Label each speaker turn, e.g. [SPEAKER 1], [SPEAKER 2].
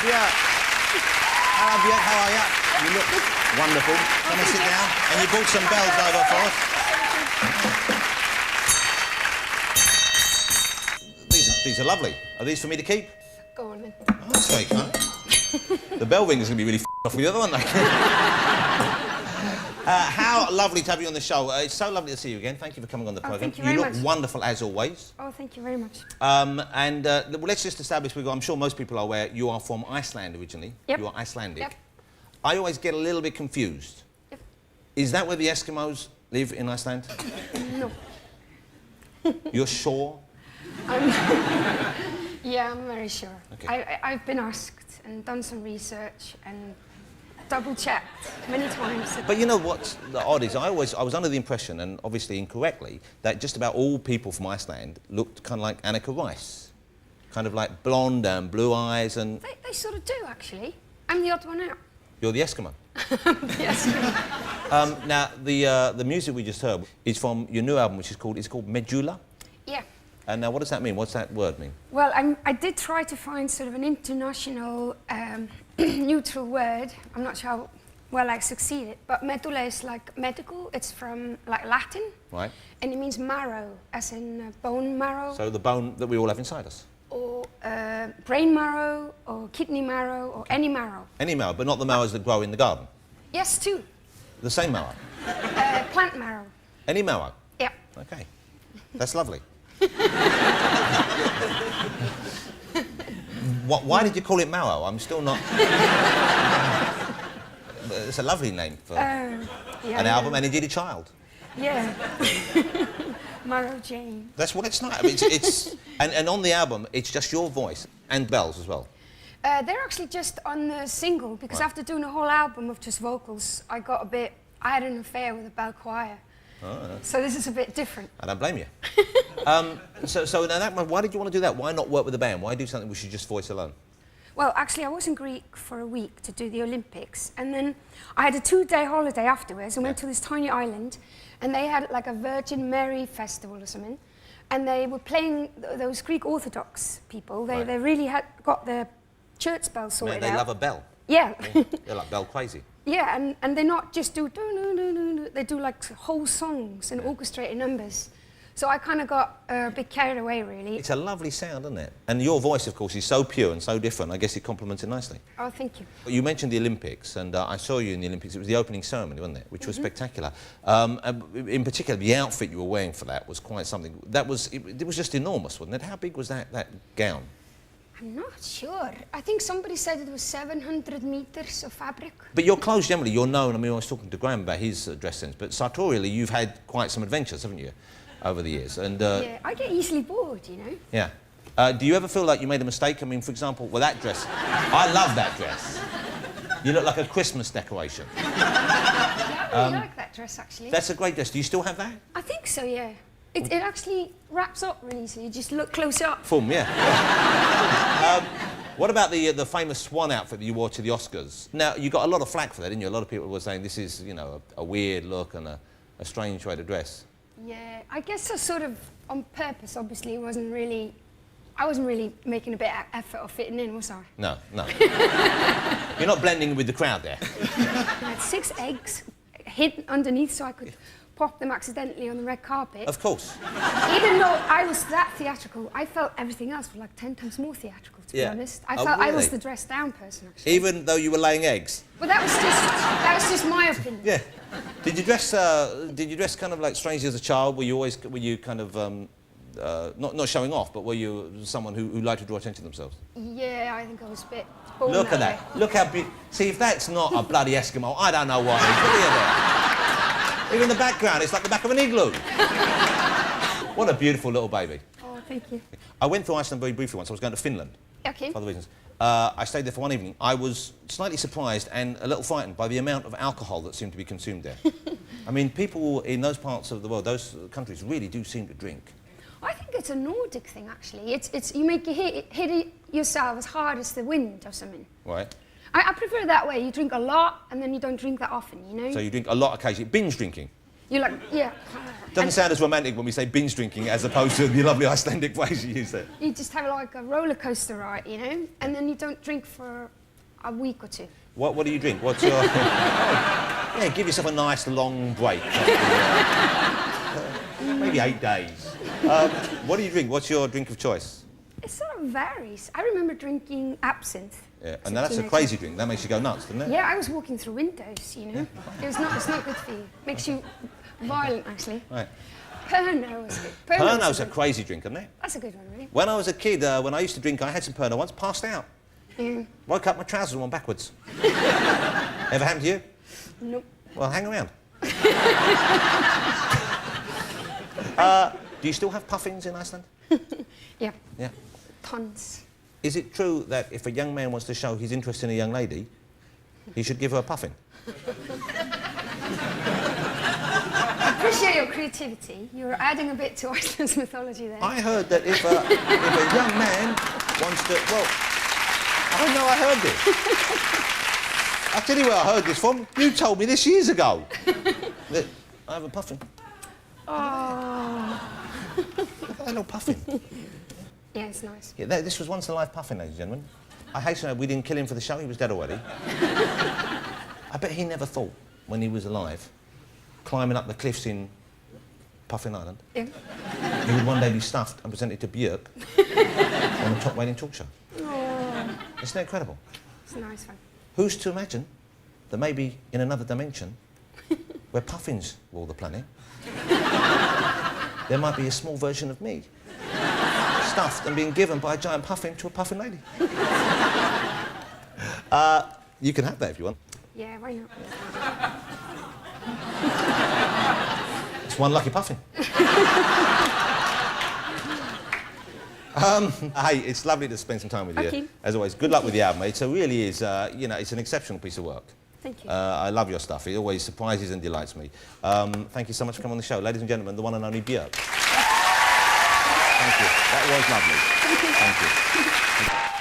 [SPEAKER 1] Björk. Hello, Björk, how are you? You look wonderful. Come and sit down. And you brought some bells over for us. These are lovely. Are these for me to keep?
[SPEAKER 2] Go on then.
[SPEAKER 1] Oh, that's very kind. The bell ringer's going to be really off with the other one, though. How lovely to have you on the show. It's so lovely to see you again. Thank you for coming on the programme.
[SPEAKER 2] Thank you very much.
[SPEAKER 1] look wonderful as always.
[SPEAKER 2] Oh, thank you very much.
[SPEAKER 1] Well, let's just establish, I'm sure most people are aware, you are from Iceland originally.
[SPEAKER 2] Yep.
[SPEAKER 1] You are Icelandic.
[SPEAKER 2] Yep.
[SPEAKER 1] I always get a little bit confused.
[SPEAKER 2] Yep.
[SPEAKER 1] Is that where the Eskimos live in Iceland?
[SPEAKER 2] No.
[SPEAKER 1] You're sure?
[SPEAKER 2] Yeah, I'm very sure.
[SPEAKER 1] Okay.
[SPEAKER 2] I've been asked and done some research and double-checked many times.
[SPEAKER 1] But you know what's the odd is I was under the impression, and obviously incorrectly, that just about all people from Iceland looked kind of like Annika Rice. Kind of like blonde and blue eyes and...
[SPEAKER 2] They sort of do, actually. I'm the odd one out.
[SPEAKER 1] You're the Eskimo.
[SPEAKER 2] Yes.
[SPEAKER 1] Now, the music we just heard is from your new album, which is called Medulla.
[SPEAKER 2] Yeah.
[SPEAKER 1] And now, what does that mean? What's that word mean?
[SPEAKER 2] Well, I did try to find sort of an international neutral word. I'm not sure how well I succeeded, but medulla is like medical. It's from like Latin.
[SPEAKER 1] Right.
[SPEAKER 2] And it means marrow, as in bone marrow.
[SPEAKER 1] So the bone that we all have inside us.
[SPEAKER 2] Or brain marrow, or kidney marrow, or any marrow.
[SPEAKER 1] Any marrow, but not the marrows that grow in the garden?
[SPEAKER 2] Yes, too.
[SPEAKER 1] The same marrow?
[SPEAKER 2] Plant marrow.
[SPEAKER 1] Any marrow?
[SPEAKER 2] Yeah.
[SPEAKER 1] Okay. That's lovely. Why did you call it marrow? I'm still not... It's a lovely name for an album and indeed a child.
[SPEAKER 2] Yeah. Marrow Jane.
[SPEAKER 1] That's what it's like. I mean, and on the album, it's just your voice and bells as well.
[SPEAKER 2] They're actually just on the single, because after doing a whole album of just vocals, I had an affair with a bell choir. Oh. So this is a bit different.
[SPEAKER 1] I don't blame you. So now why did you want to do that? Why not work with a band? Why do something which is just voice alone?
[SPEAKER 2] Well, actually, I was in Greece for a week to do the Olympics, and then I had a 2-day holiday afterwards and went to this tiny island, and they had like a Virgin Mary festival or something, and they were playing those Greek Orthodox people. They really had got their church bell sorted out.
[SPEAKER 1] They love a bell.
[SPEAKER 2] Yeah.
[SPEAKER 1] They're like bell crazy.
[SPEAKER 2] Yeah, and they not just do they do like whole songs and orchestrated numbers. So I kind of got a bit carried away, really.
[SPEAKER 1] It's a lovely sound, isn't it? And your voice, of course, is so pure and so different. I guess it complements it nicely.
[SPEAKER 2] Oh, thank you.
[SPEAKER 1] You mentioned the Olympics, and I saw you in the Olympics. It was the opening ceremony, wasn't it? Which was spectacular. In particular, the outfit you were wearing for that was quite something. It was just enormous, wasn't it? How big was that gown?
[SPEAKER 2] I'm not sure. I think somebody said it was 700 meters of fabric.
[SPEAKER 1] But your clothes generally, you're known. I mean, I was talking to Graham about his dress sense, but sartorially, you've had quite some adventures, haven't you, over the years? And
[SPEAKER 2] yeah, I get easily bored, you know.
[SPEAKER 1] Yeah. Do you ever feel like you made a mistake? I mean, for example, well, that dress. I love that dress. You look like a Christmas decoration.
[SPEAKER 2] Yeah, I really like that dress, actually.
[SPEAKER 1] That's a great dress. Do you still have that?
[SPEAKER 2] I think so, yeah. It actually wraps up really easily. You just look close up.
[SPEAKER 1] Boom, yeah. What about the famous swan outfit that you wore to the Oscars? Now, you got a lot of flack for that, didn't you? A lot of people were saying this is, you know, a weird look and a strange way to dress.
[SPEAKER 2] Yeah, I guess I sort of, on purpose, obviously, I wasn't really making a bit of effort of fitting in, was I?
[SPEAKER 1] No. You're not blending with the crowd there.
[SPEAKER 2] I had 6 eggs hidden underneath so I could pop them accidentally on the red carpet.
[SPEAKER 1] Of course.
[SPEAKER 2] Even though I was that theatrical, I felt everything else was like 10 times more theatrical, to be honest. I felt
[SPEAKER 1] really?
[SPEAKER 2] I was the dressed down person, actually.
[SPEAKER 1] Even though you were laying eggs?
[SPEAKER 2] Well, that was just my opinion.
[SPEAKER 1] Yeah. Did you dress kind of like strangely as a child? Were you kind of not showing off, but were you someone who liked to draw attention to themselves?
[SPEAKER 2] Yeah, I think I was a bit born
[SPEAKER 1] Look at
[SPEAKER 2] that.
[SPEAKER 1] that. Look how beautiful. See, if that's not a bloody Eskimo, I don't know what is. Look at that. Even the background, it's like the back of an igloo. What a beautiful little baby.
[SPEAKER 2] Oh, thank you.
[SPEAKER 1] I went through Iceland very briefly once. I was going to Finland.
[SPEAKER 2] Okay.
[SPEAKER 1] For other reasons. I stayed there for one evening. I was slightly surprised and a little frightened by the amount of alcohol that seemed to be consumed there. I mean, people in those parts of the world, those countries, really do seem to drink.
[SPEAKER 2] I think it's a Nordic thing, actually. It's you make you hit it yourself as hard as the wind or something.
[SPEAKER 1] Right.
[SPEAKER 2] I prefer it that way. You drink a lot and then you don't drink that often, you know?
[SPEAKER 1] So you drink a lot occasionally. Binge drinking?
[SPEAKER 2] You're like, yeah.
[SPEAKER 1] Doesn't sound as romantic when we say binge drinking as opposed to the lovely Icelandic phrase you use there.
[SPEAKER 2] You just have like a roller coaster ride, you know, and then you don't drink for a week or two.
[SPEAKER 1] What do you drink? What's your... yeah, give yourself a nice long break. Maybe 8 days. What do you drink? What's your drink of choice?
[SPEAKER 2] It sort of varies. I remember drinking absinthe.
[SPEAKER 1] Yeah, and that's a crazy drink. That makes you go nuts, doesn't it?
[SPEAKER 2] Yeah, I was walking through windows, you know. It's not good for you. Makes you violent, actually.
[SPEAKER 1] Right.
[SPEAKER 2] Pernod is good.
[SPEAKER 1] Pernod's a crazy drink, isn't it?
[SPEAKER 2] That's a good one, really.
[SPEAKER 1] When I was a kid, when I used to drink, I had some Pernod once, passed out.
[SPEAKER 2] Yeah.
[SPEAKER 1] Woke up, my trousers went backwards. Ever happened to you?
[SPEAKER 2] Nope.
[SPEAKER 1] Well, hang around. Do you still have puffins in Iceland?
[SPEAKER 2] Yeah.
[SPEAKER 1] Yeah.
[SPEAKER 2] Tons.
[SPEAKER 1] Is it true that if a young man wants to show his interest in a young lady, he should give her a puffin?
[SPEAKER 2] I appreciate your creativity. You're adding a bit to Iceland's mythology there.
[SPEAKER 1] I heard that if a young man wants to... Well, I don't know I heard this. I'll tell you where I heard this from. You told me this years ago. That I have a puffin.
[SPEAKER 2] Oh.
[SPEAKER 1] Look at that little puffin.
[SPEAKER 2] Yeah, it's nice.
[SPEAKER 1] Yeah, this was once a live puffin, ladies and gentlemen. I hasten to add, we didn't kill him for the show, he was dead already. I bet he never thought, when he was alive, climbing up the cliffs in Puffin Island,
[SPEAKER 2] Yeah.
[SPEAKER 1] he would one day be stuffed and presented to Björk on the top rating talk show.
[SPEAKER 2] Oh.
[SPEAKER 1] Isn't that incredible?
[SPEAKER 2] It's a nice one.
[SPEAKER 1] Who's to imagine that maybe in another dimension, where puffins rule the planet, there might be a small version of me, stuffed and being given by a giant puffin to a puffin lady. You can have that if you want.
[SPEAKER 2] Yeah, why not?
[SPEAKER 1] It's one lucky puffin. Hey, it's lovely to spend some time with you. As always, good luck with the album. It really is, you know, it's an exceptional piece of work.
[SPEAKER 2] Thank you.
[SPEAKER 1] I love your stuff. It always surprises and delights me. Thank you so much for coming on the show. Ladies and gentlemen, the one and only Björk. Thank you. That was lovely. Thank you.